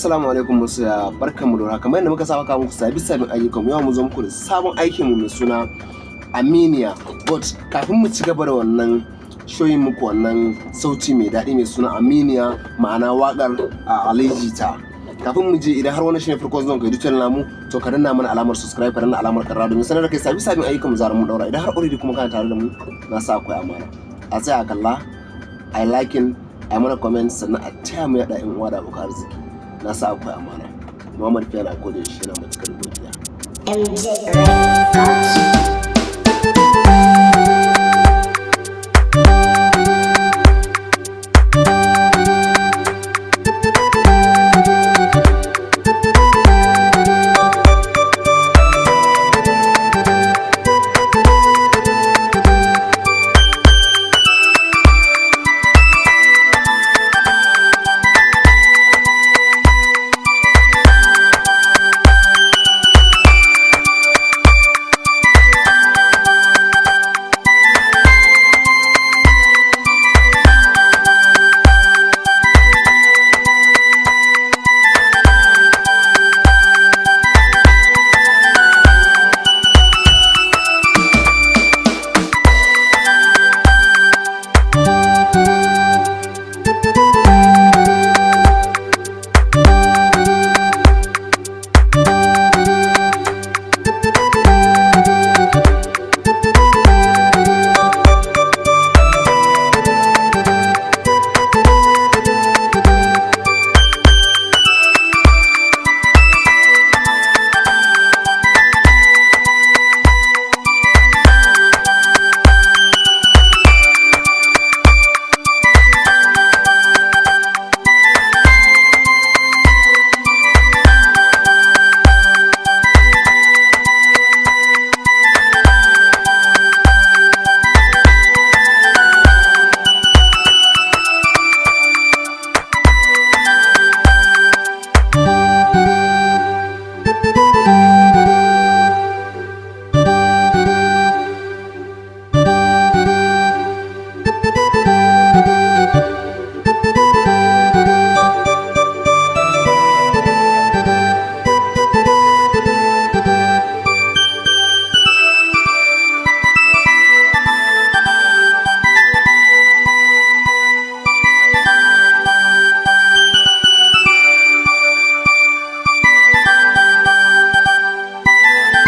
Assalamu alaikum Masoya, barkanmu da warhaka. Kamar yadda muka saba kawo muku sabbin ayyukan mu, yau mu zo muku da sabon aikin mu mai suna Aminiya. But kafin mu ci gaba da wannan shoyin muku wannan sauti mai daɗi mai suna Aminiya, ma'ana waƙar Ali Jita. Kafin mu je, idan har wani shine farko zan kai channel namu, to ka danna mana alamar subscribe, ka danna alamar karra domin sanar da kai sabbin ayyukan mu zaran mu daura. Idan har already kuma kana tare da mu, na sa akwai amana. A tsaya kalla, I liking, a mana comment, sannan a taya mu yaɗa in uwa da abokan arziki. Na sa akwai amana. Muhammad Fiya na gode shi, yana matukar godiya.